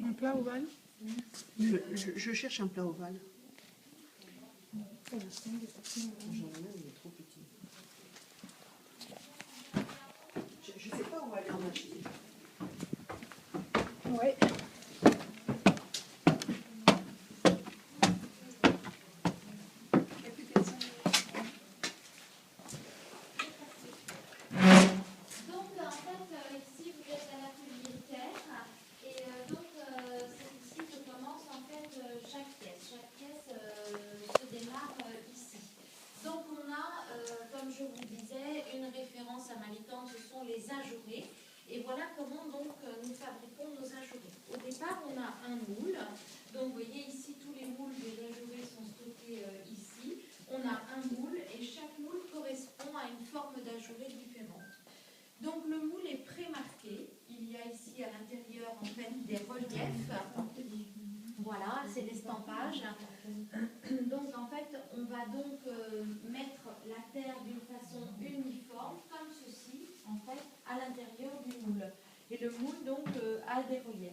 Un plat ovale? Je cherche un plat ovale. J'en ai un, il est trop petit. Je ne sais pas où aller en acheter. Ouais. Et voilà comment donc nous fabriquons nos ajourés. Au départ, on a un moule. Donc vous voyez ici, tous les moules des ajourés sont stockés ici. On a un moule et chaque moule correspond à une forme d'ajouré différente. Donc le moule est pré-marqué. Il y a ici à l'intérieur en fait des reliefs. Voilà, c'est l'estampage. Donc en fait, on va donc mettre la terre d'une façon uniforme, comme ceci, en fait, à l'intérieur du moule. Et le moule donc a des reliefs.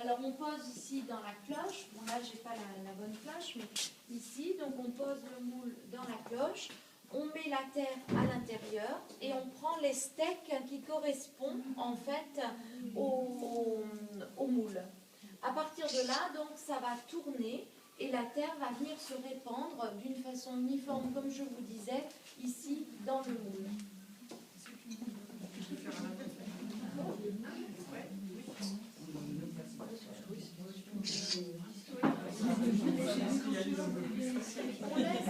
Alors on pose ici dans la cloche. Bon là, j'ai pas la bonne cloche, mais ici, donc on pose le moule dans la cloche. On met la terre à l'intérieur et on prend les steaks qui correspondent en fait au moule. À partir de là, donc, ça va tourner et la terre va venir se répandre d'une façon uniforme, comme je vous disais, ici dans le moule. On laisse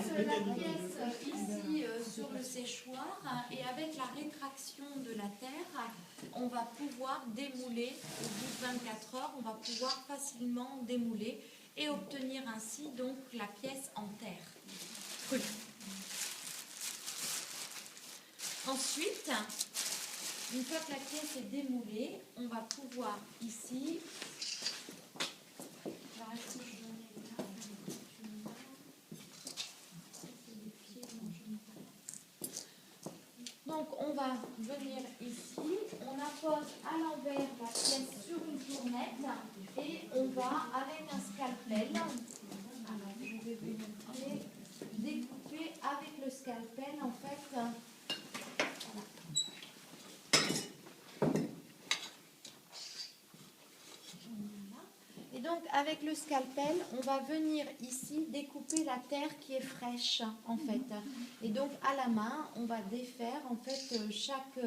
la pièce ici sur le séchoir et avec la rétraction de la terre, on va pouvoir démouler. Au bout de 24 heures, on va pouvoir facilement démouler et obtenir ainsi donc la pièce en terre crue. Ensuite, une fois que la pièce est démoulée, on va pouvoir ici... Donc on va venir ici, on appose à l'envers la pièce sur une tournette et on va avec un scalpel, alors je vais vous montrer, découper avec le scalpel en fait. Voilà. Et donc avec le scalpel, on va venir ici découper la terre qui est fraîche en fait. Et donc à la main, on va défaire en fait chaque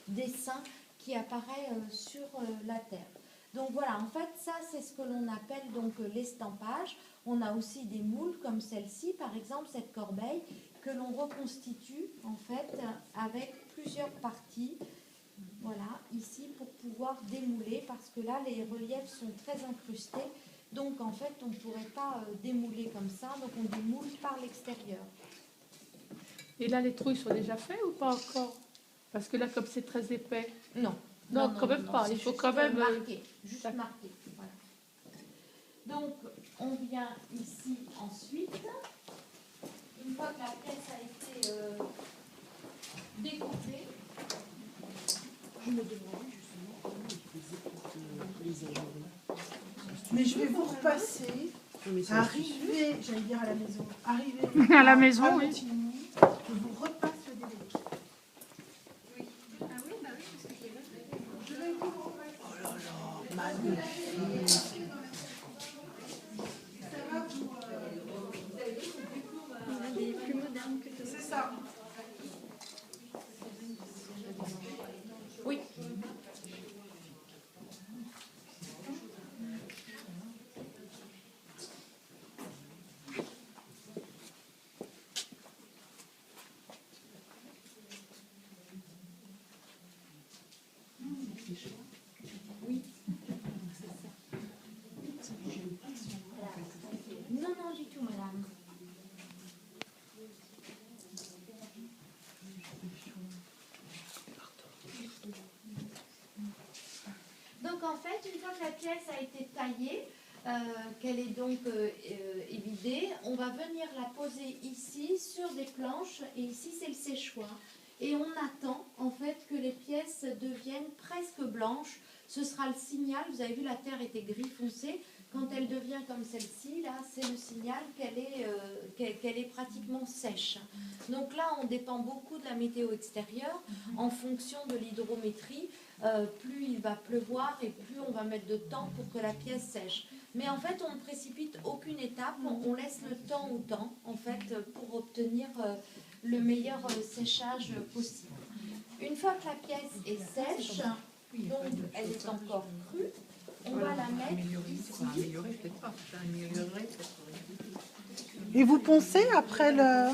dessin qui apparaît sur la terre. Donc voilà, en fait ça c'est ce que l'on appelle donc l'estampage. On a aussi des moules comme celle-ci, par exemple cette corbeille que l'on reconstitue en fait avec plusieurs parties. Voilà, ici pour pouvoir démouler, parce que là les reliefs sont très incrustés, donc en fait on ne pourrait pas démouler comme ça, donc on démoule par l'extérieur. Et là les trous sont déjà faits ou pas encore? Parce que là comme c'est très épais. Non. Non, quand même pas, il faut quand même... marquer, juste marquer. Voilà. Donc on vient ici ensuite, une fois que la pièce a été découpée, Je me demandais justement comment ils faisaient pour les ajourés. Mais je vais vous repasser, arriver, j'allais dire à la maison, arriver à la maison, oui. Montigny, je vous repasse le DVD. Oui. Ah oui, bah oui, parce que Je vais vous repasser. Oh là là, magnifique. Ça va pour... on a des plus modernes que toi. C'est ça. oui. Oui. Non, non, du tout, madame. Donc en fait, une fois que la pièce a été taillée, qu'elle est donc évidée, on va venir la poser ici sur des planches et ici c'est le séchoir. et on attend en fait que les pièces deviennent presque blanches. Ce sera le signal, vous avez vu la terre était gris foncé, quand elle devient comme celle-ci, là c'est le signal qu'elle est pratiquement sèche. Donc là on dépend beaucoup de la météo extérieure en fonction de l'hydrométrie. Plus il va pleuvoir et plus on va mettre de temps pour que la pièce sèche. Mais en fait, on ne précipite aucune étape, on laisse le temps au temps, en fait, pour obtenir le meilleur séchage possible. Une fois que la pièce est sèche, donc elle est encore crue, on va la mettre ici. Et vous poncez après le...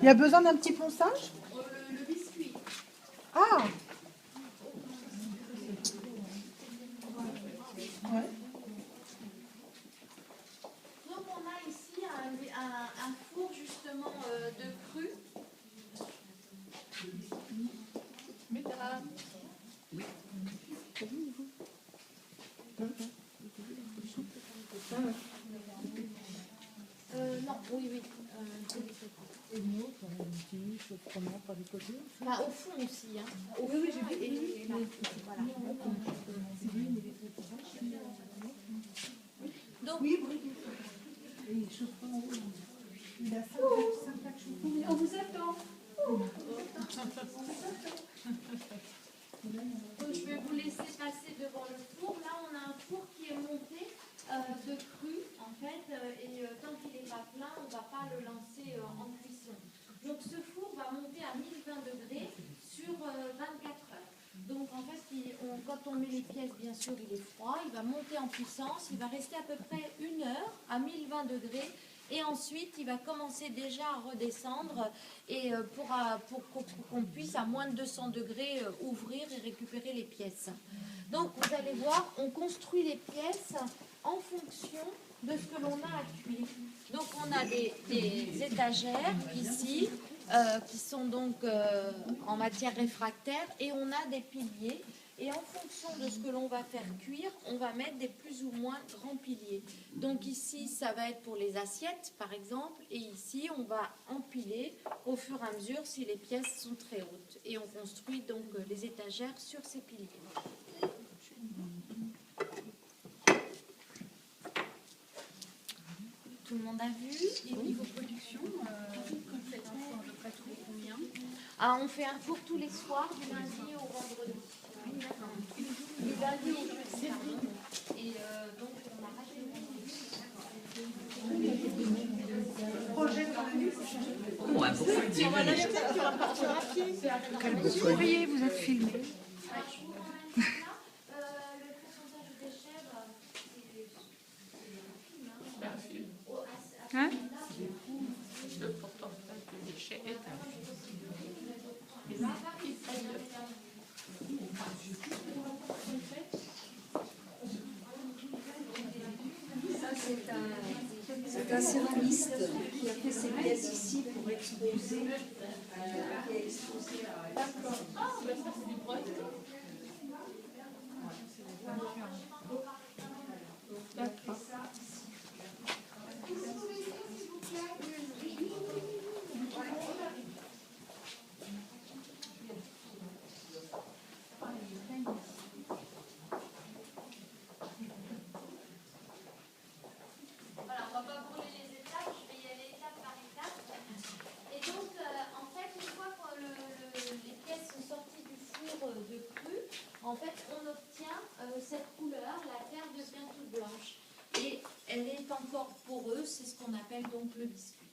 Il y a besoin d'un petit ponçage? Le biscuit. Ah! Ouais. Donc on a ici un four justement de cru. Mesdames. Non, oui. Bah, au fond aussi. Hein. Au fond, et là. Voilà. Donc, Il a 5 plaques chauffées. on vous attend. Donc, je vais vous laisser passer devant le four. Là, on a un four qui est monté de cru, en fait, et tant qu'il n'est pas plein, on ne va pas le lancer en cuisson. Donc, ce four va monter à 1020 degrés sur 24 heures. Donc, en fait, quand on met les pièces, bien sûr, il est froid, il va monter en puissance, il va rester à peu près 1 heure à 1020 degrés. Et ensuite, il va commencer déjà à redescendre et pour qu'on puisse à moins de 200 degrés ouvrir et récupérer les pièces. Donc, vous allez voir, on construit les pièces en fonction de ce que l'on a à cuire. Donc, on a des étagères ici qui sont donc en matière réfractaire et on a des piliers. Et en fonction de ce que l'on va faire cuire, on va mettre des plus ou moins grands piliers. Donc ici, ça va être pour les assiettes, par exemple. Et ici, on va empiler au fur et à mesure si les pièces sont très hautes. Et on construit donc les étagères sur ces piliers. Tout le monde a vu? Et niveau production, concrètement, à peu près tous les combien? Ah, on fait un four tous les soirs, du lundi au vendredi. Du lundi au jeudi. Et donc, on arrête le vendredi. Projet pour l'année prochaine. On va l'acheter, tu vas partir à pied. Vous voyez, vous êtes filmé. Alors, je vous ramène ça. Le pourcentage de déchets, c'est un film. Hein? Le pourcentage de déchets est un C'est un céramiste qui a fait ses pièces ici pour exposer. Qui a exposé à... Ah, ben ça c'est du brut. D'accord. Voilà, on ne va pas brûler les étapes, je vais y aller étape par étape. Et donc, en fait, une fois que les pièces sont sorties du four de cru, en fait, on obtient cette couleur, la terre devient toute blanche. Et elle est encore poreuse, c'est ce qu'on appelle donc le biscuit.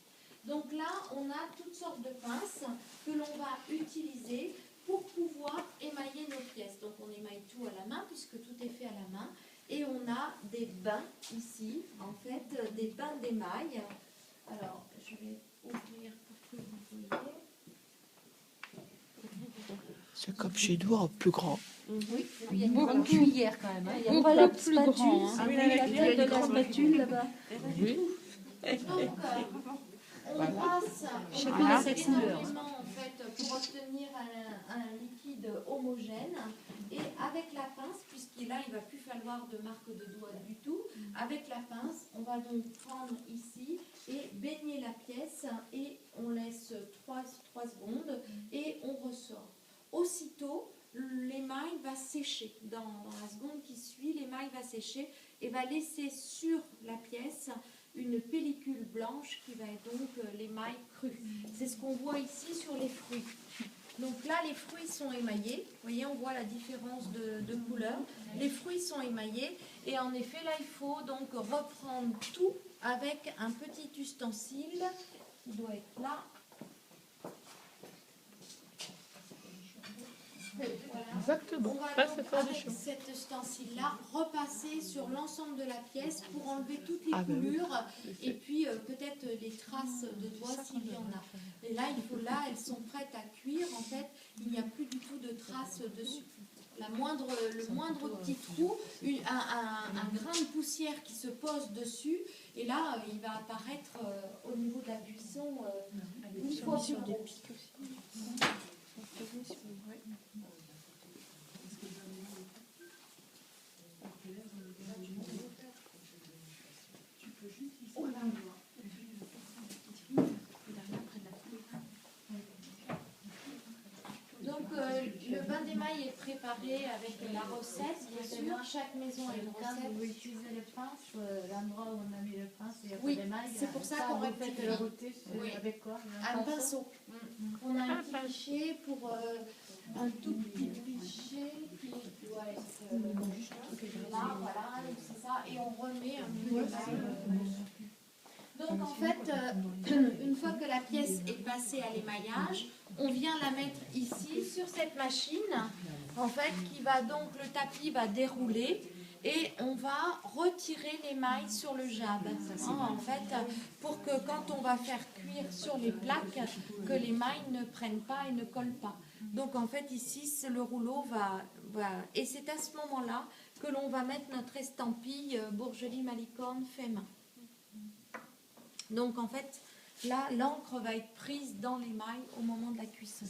Donc là, on a toutes sortes de pinces que l'on va utiliser pour pouvoir émailler nos pièces. Donc on émaille tout à la main, puisque tout est fait à la main. Et on a des bains ici, en fait, des bains d'émail. Alors, je vais ouvrir pour que vous voyez. C'est comme chez nous, en plus grand. Oui, il y a une grande cuillère quand même. Hein. Il y a Beaucoup pas la plus spatule. grand, hein. Ah oui, La taille de la spatule là-bas. Oui. Donc, on passe Chacun a sa couleur. énormément en fait, fait pour obtenir un liquide homogène. Et avec la pince, puisqu'il là il ne va plus falloir de marque de doigt du tout, avec la pince, on va donc prendre ici et baigner la pièce et on laisse 3 secondes et on ressort. Aussitôt, l'émail va sécher. Dans la seconde qui suit, l'émail va sécher et va laisser sur la pièce une pellicule blanche qui va être donc l'émail cru. C'est ce qu'on voit ici sur les fruits. Donc là, les fruits sont émaillés. Vous voyez, on voit la différence de couleur. Les fruits sont émaillés et en effet, là, il faut donc reprendre tout avec un petit ustensile qui doit être là. Exactement. On va Là, donc, c'est fort des avec choses. cet ustensile-là, repasser sur l'ensemble de la pièce pour enlever toutes les Ah ben oui. coulures et puis peut-être les traces de doigts s'il y en a. Et là, elles sont prêtes à cuire. En fait, il n'y a plus du tout de traces dessus. Le moindre petit trou, un grain de poussière qui se pose dessus, et là, il va apparaître au niveau de la cuisson une fois plus gros. Donc le bain d'émail est préparé avec la recette, bien sûr. Chaque maison a une recette. Vous utilisez le pince, l'endroit où on a mis le pince, il y a Oui, pas d'émail. c'est pour ça qu'on vous rectifie. faites le rôti, Oui. avec quoi? Un pinceau. On a un petit pichet pour un tout petit pichet qui doit être là, voilà, donc c'est ça, et on remet un peu d'émail. Donc en fait, une fois que la pièce est passée à l'émaillage, on vient la mettre ici sur cette machine, en fait, qui va donc, le tapis va dérouler et on va retirer l'émail sur le jab. En fait, pour que quand on va faire cuire sur les plaques, que l'émail ne prenne pas et ne colle pas. Donc en fait ici, le rouleau va et c'est à ce moment-là que l'on va mettre notre estampille Bourgelis Malicorne fait main. Donc en fait, là, l'encre va être prise dans l'émail au moment de la cuisson.